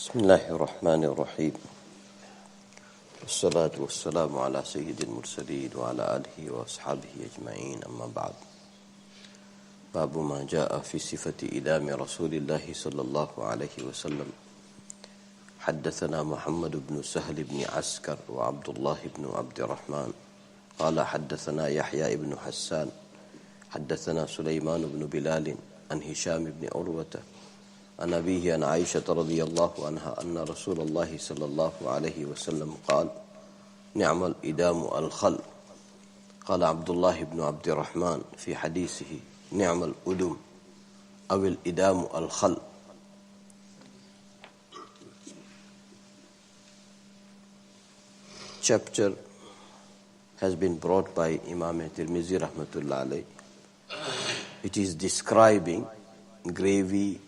بسم الله الرحمن الرحيم والصلاة والسلام على سيد المرسلين وعلى آله وأصحابه أجمعين أما بعد باب ما جاء في صفة إدام رسول الله صلى الله عليه وسلم حدثنا محمد بن سهل بن عسكر وعبد الله بن عبد الرحمن قال حدثنا يحيى بن حسان حدثنا سليمان بن بلال عن هشام بن عروة عن أبيه عن عائشة رضي الله عنها أن رسول الله صلى الله عليه وسلم قال نعم الإدام الخل. قال عبد الله بن عبد الرحمن في حديثه نعم الأدم أو الإدام الخل. Chapter has been brought by Imam al-Tirmidhi rahmatullah alayh. It is describing gravy,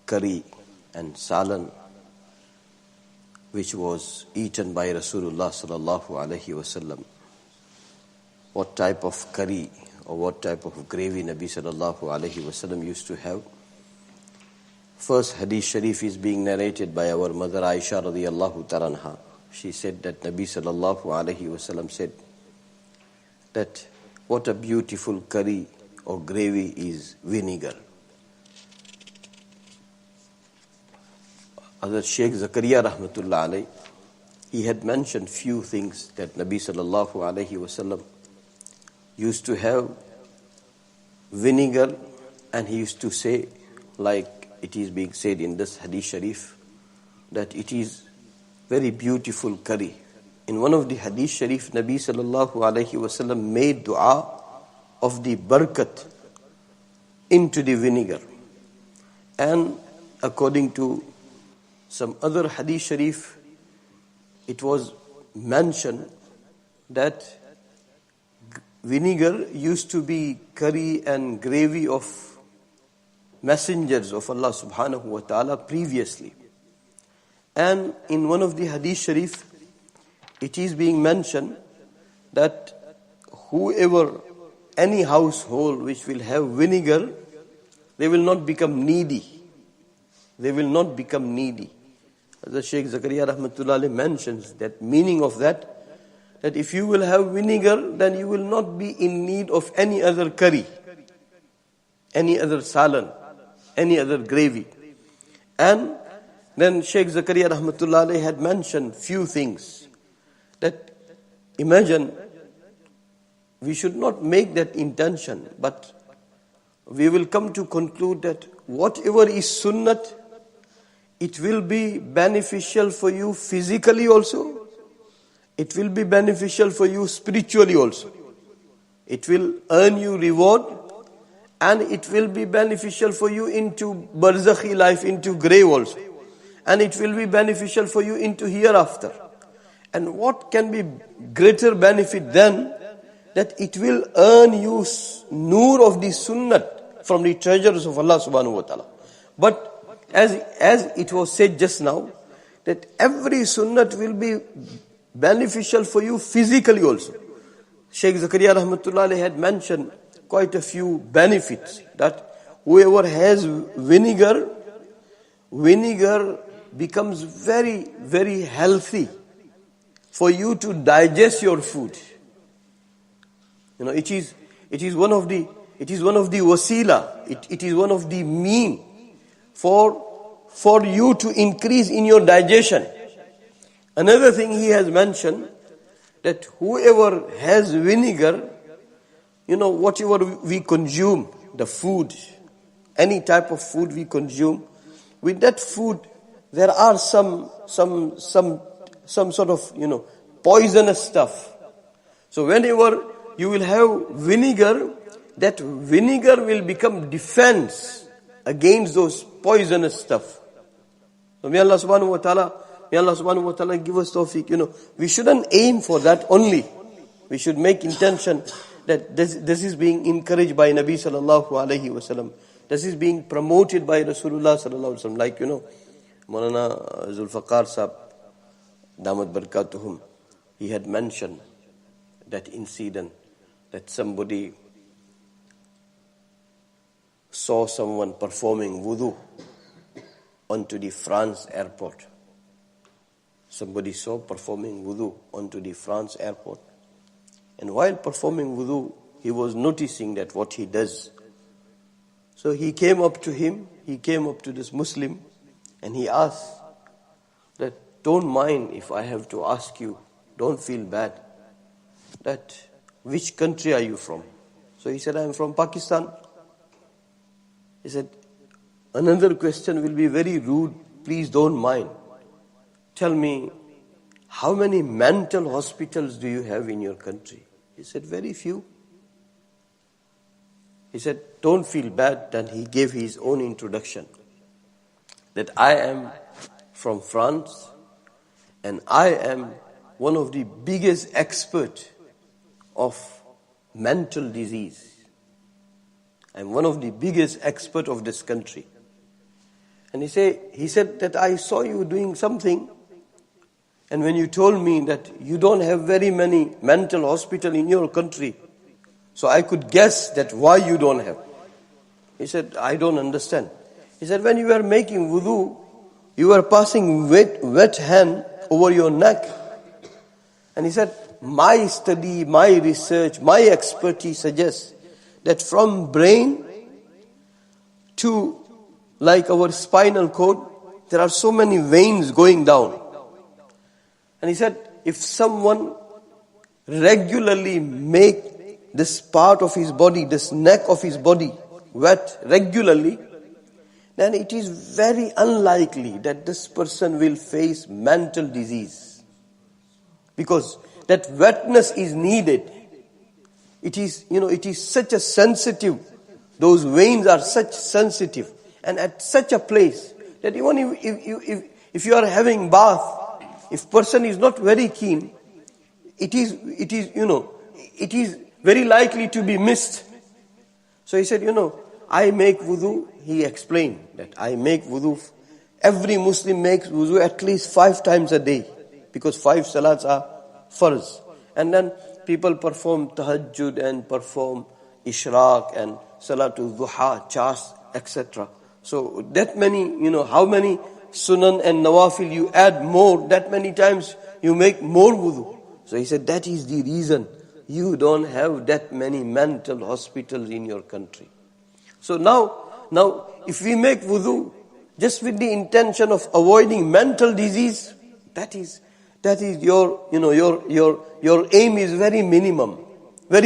curry and salan which was eaten by Rasulullah sallallahu alaihi wasallam. What type of curry or what type of gravy Nabi sallallahu alaihi wasallam used to have. First hadith sharif is being narrated by our mother Aisha radiyallahu ta'ala anha. She said that Nabi sallallahu alaihi wasallam said that what a beautiful curry or gravy is vinegar. Hazrat Sheikh Zakaria rahmatullah alayh, he had mentioned few things that Nabi sallallahu alayhi wasallam used to have vinegar, and he used to say, like it is being said in this hadith sharif, that it is very beautiful curry. In one of the hadith sharif, Nabi sallallahu alayhi wasallam made dua of the barakat into the vinegar. And according to some other hadith sharif, it was mentioned that vinegar used to be curry and gravy of messengers of Allah subhanahu wa ta'ala previously. And in one of the hadith sharif, it is being mentioned that whoever, any household which will have vinegar, they will not become needy. They will not become needy. The Sheikh Zakaria rahmatullah alayh mentions that meaning of that if you will have vinegar, then you will not be in need of any other curry, any other salan, any other gravy. And then Sheikh Zakaria rahmatullah alayh had mentioned few things. That imagine, we should not make that intention, but we will come to conclude that whatever is sunnat, it will be beneficial for you physically also. It will be beneficial for you spiritually also. It will earn you reward, and it will be beneficial for you into barzakhi life, into grave also. And it will be beneficial for you into hereafter. And what can be greater benefit than that it will earn you nur of the sunnat from the treasures of Allah subhanahu wa ta'ala. But as it was said just now, that every sunnat will be beneficial for you physically also. Sheikh Zakaria rahmatullah alayhi had mentioned quite a few benefits, that whoever has vinegar becomes very, very healthy for you to digest your food. You know, it is one of the wasila, it is one of the mean for you to increase in your digestion. Another thing he has mentioned, that whoever has vinegar, you know, whatever we consume, the food, any type of food we consume, with that food there are some sort of, you know, poisonous stuff. So whenever you will have vinegar, that vinegar will become defense against those poisonous stuff. So may Allah subhanahu wa ta'ala give us tawfiq. You know, we shouldn't aim for that only. We should make intention that this is being encouraged by Nabi sallallahu alayhi wasallam. This is being promoted by Rasulullah sallallahu alayhi wasallam. Like, you know, Maulana Zulfaqar Sahib, Damat Barakatuhum, he had mentioned that incident that somebody saw someone performing wudu onto the France airport. Somebody saw performing wudu onto the France airport. And while performing wudu, he was noticing that what he does. So he came up to this Muslim, and he asked that, don't mind if I have to ask you, don't feel bad, that which country are you from? So he said, I am from Pakistan. He said, another question will be very rude, please don't mind. Tell me, how many mental hospitals do you have in your country? He said, very few. He said, don't feel bad. Then he gave his own introduction. That I am from France and I am one of the biggest experts of mental disease. I'm one of the biggest experts of this country. And he said that I saw you doing something, and when you told me that you don't have very many mental hospitals in your country, so I could guess that why you don't have. He said, I don't understand. He said, when you were making wudu, you were passing wet hand over your neck. And he said, my study, my research, my expertise suggests that from brain to like our spinal cord, there are so many veins going down. And he said, if someone regularly make this part of his body, this neck of his body wet regularly, then it is very unlikely that this person will face mental disease. Because that wetness is needed. It is such a sensitive, those veins are such sensitive, and at such a place that even if you are having bath, if person is not very keen, it is very likely to be missed. So he said, I make wudu. He explained that I make wudu. Every Muslim makes wudu at least 5 times a day, because 5 salats are farz. And then people perform tahajjud and perform ishraq and salatul duha, chas, etc. So that many, how many sunan and nawafil you add more, that many times you make more wudu. So he said, that is the reason you don't have that many mental hospitals in your country. So now if we make wudu just with the intention of avoiding mental disease, that is your aim is very minimal. May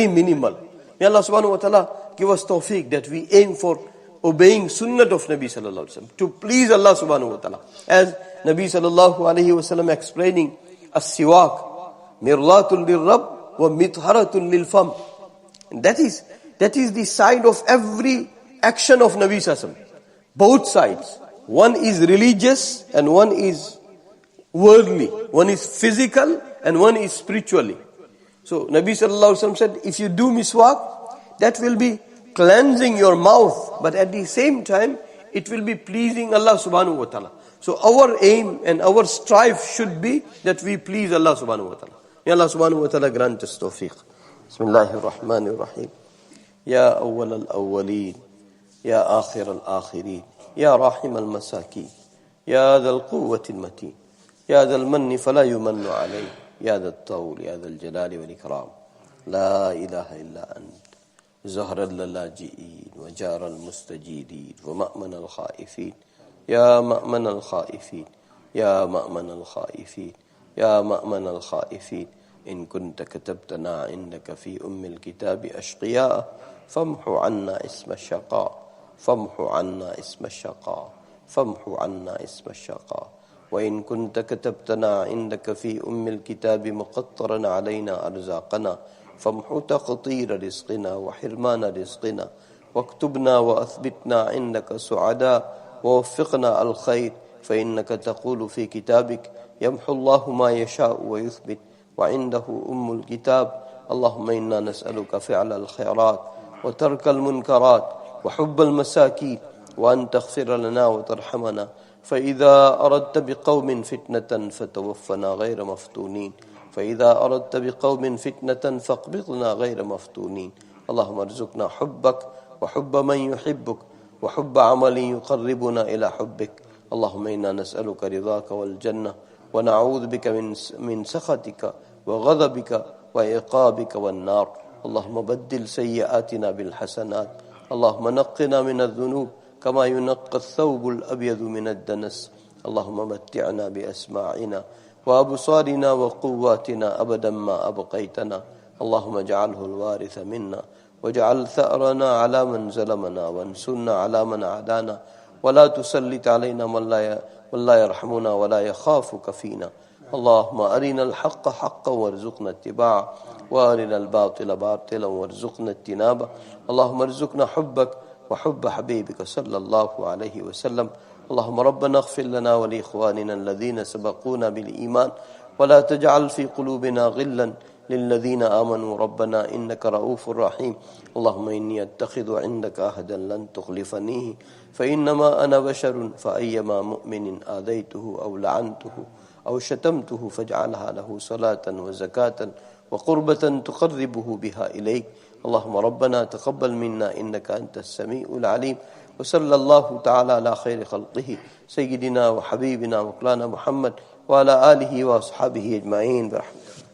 Allah subhanahu wa ta'ala give us tawfiq that we aim for obeying sunnat of Nabi sallallahu alaihi wasallam, to please Allah subhanahu wa ta'ala. As Nabi sallallahu alaihi wasallam explaining, as-siwak mirlatul lirrab wa mitharatul lil-fam. That is the side of every action of Nabi sallallahu alaihi wasallam. Both sides. One is religious and one is worldly. One is physical and one is spiritually. So Nabi sallallahu alaihi wasallam said, if you do miswak, that will be cleansing your mouth, but at the same time, it will be pleasing Allah subhanahu wa ta'ala. So our aim and our strive should be that we please Allah subhanahu wa ta'ala. May Allah subhanahu wa ta'ala grant us tawfiq. Bismillahir Rahmanir Rahim. Ya awwal al-awwaleen, ya akhir al-akhirin, ya rahim al-masakin, ya dhal quwwati al-mateen, ya dhal manni fala yumannu alayh, ya dhal tawl, ya dhal jalali wal ikram. La ilaha illa ant. زهر اللاجئين وجار المستجيرين ومأمن الخائفين يا مأمن الخائفين يا مأمن الخائفين يا مأمن الخائفين إن كنت كتبتنا عندك في الكتاب أشقياء فامحو عنا اسم الشقاء فامحو عنا اسم الشقاء فامحو عنا اسم الشقاء وإن كنت كتبتنا عندك في الكتاب مقطرا علينا أرزاقنا فامحو تقطير رزقنا وحرمان رزقنا واكتبنا وأثبتنا عندك سعداء ووفقنا الخير فإنك تقول في كتابك يمحو الله ما يشاء ويثبت وعنده الكتاب. اللهم إنا نسألك فعل الخيرات وترك المنكرات وحب المساكين وأن تغفر لنا وترحمنا فإذا أردت بقوم فتنة فتوفنا غير مفتونين فإذا أردت بقوم فتنة فاقبضنا غير مفتونين. اللهم ارزقنا حبك وحب من يحبك وحب عمل يقربنا إلى حبك. اللهم إنا نسألك رضاك والجنة ونعوذ بك من سخطك وغضبك وعقابك والنار. اللهم بدل سيئاتنا بالحسنات. اللهم نقنا من الذنوب كما ينقى الثوب الأبيض من الدنس. اللهم متعنا بأسماعنا وأبصارنا وقواتنا أبدا ما أبقيتنا. اللهم اجعله الوارث منا واجعل ثأرنا على من ظلمنا وانصرنا على من عادانا ولا تسلط علينا من لا يرحمنا ولا يخافك فينا. اللهم أرنا الحق حقا وارزقنا اتباعه وأرنا الباطل باطلا وارزقنا اجتنابه. اللهم ارزقنا حبك وحب حبيبك صلى الله عليه وسلم. اللهم ربنا اغفر لنا ولإخواننا الذين سبقونا بالإيمان ولا تجعل في قلوبنا غلا للذين آمنوا ربنا إنك رؤوف رحيم. اللهم إني أتخذ عندك عهدا لن تخلفنيه فإنما أنا بشر فأيما مؤمن آذيته أو لعنته أو شتمته فاجعلها له صلاة وزكاة وقربة تقربه بها إليك. اللهم ربنا تقبل منا إنك أنت السميع العليم. وصلى الله تعالى على خير خلقه سيدنا وحبيبنا مولانا محمد وعلى آله وأصحابه أجمعين برحمته.